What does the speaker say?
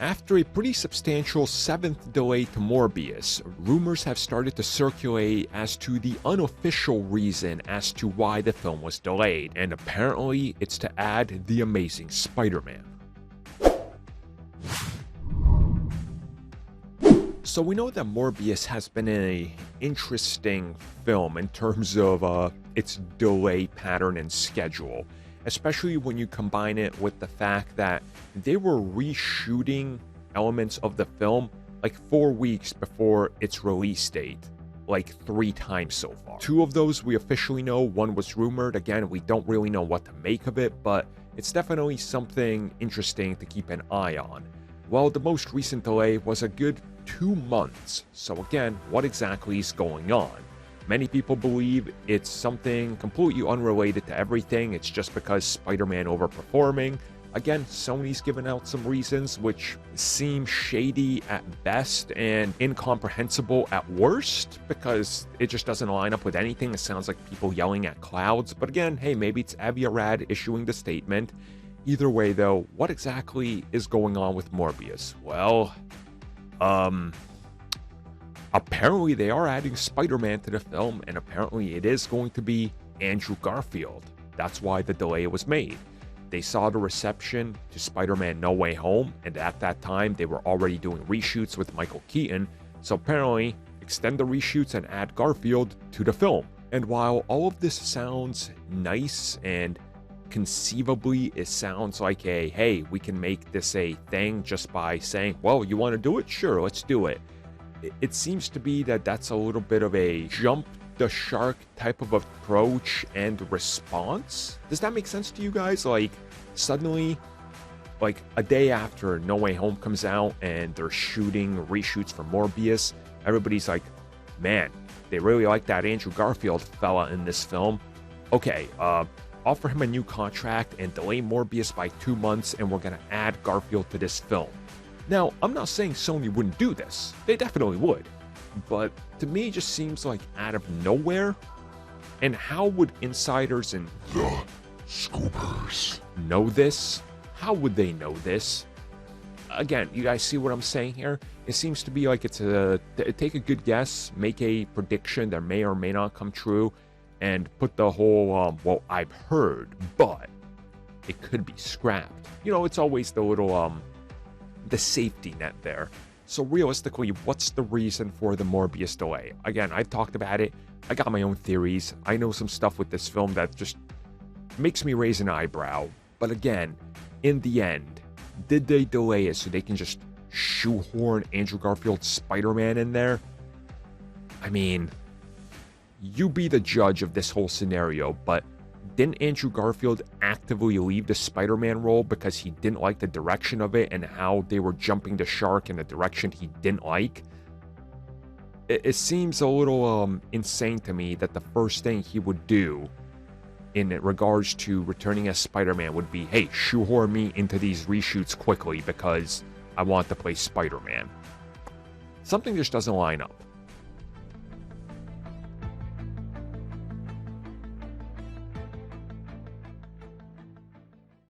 After a pretty substantial 7th delay to Mobius, rumors have started to circulate as to the unofficial reason as to why the film was delayed, and apparently it's to add the Amazing Spider-Man. So we know that Mobius has been an interesting film in terms of its delay pattern and schedule, especially when you combine it with the fact that they were reshooting elements of the film like 4 weeks before its release date, like 3 times so far. 2 of those we officially know, 1 was rumored. Again, we don't really know what to make of it, but it's definitely something interesting to keep an eye on. Well, the most recent delay was a good 2 months, so again, what exactly is going on? Many people believe it's something completely unrelated to everything. It's just because Spider-Man overperforming. Again, Sony's given out some reasons which seem shady at best and incomprehensible at worst, because it just doesn't line up with anything. It sounds like people yelling at clouds. But again, hey, maybe it's Avi Arad issuing the statement. Either way, though, what exactly is going on with Mobius? Well, apparently they are adding Spider-Man to the film, and apparently it is going to be Andrew Garfield. That's why the delay was made. They saw the reception to Spider-Man No Way Home, and at that time they were already doing reshoots with Michael Keaton, so apparently extend the reshoots and add Garfield to the film. And while all of this sounds nice and conceivably it sounds like a, hey, we can make this a thing just by saying, well, you want to do it? Sure, let's do it. It seems to be that that's a little bit of a jump the shark type of approach and response. Does that make sense to you guys? Like, suddenly, like a day after No Way Home comes out and they're shooting reshoots for Mobius, everybody's like, man, they really like that Andrew Garfield fella in this film. Okay, offer him a new contract and delay Mobius by 2 months, and we're gonna add Garfield to this film. Now, I'm not saying Sony wouldn't do this. They definitely would. But to me, it just seems like out of nowhere. And how would insiders and the scoopers know this? How would they know this? Again, you guys see what I'm saying here? It seems to be like it's take a good guess, make a prediction that may or may not come true, and put the whole, well, I've heard, but it could be scrapped. You know, it's always the little, the safety net there. So realistically, what's the reason for the Mobius delay? Again, I've talked about it. I got my own theories. I know some stuff with this film that just makes me raise an eyebrow. But again, in the end, did they delay it so they can just shoehorn Andrew Garfield's Spider-Man in there? I mean, you be the judge of this whole scenario, but didn't Andrew Garfield actively leave the Spider-Man role because he didn't like the direction of it and how they were jumping the shark in a direction he didn't like? It seems a little insane to me that the first thing he would do in regards to returning as Spider-Man would be, hey, shoehorn me into these reshoots quickly because I want to play Spider-Man. Something just doesn't line up.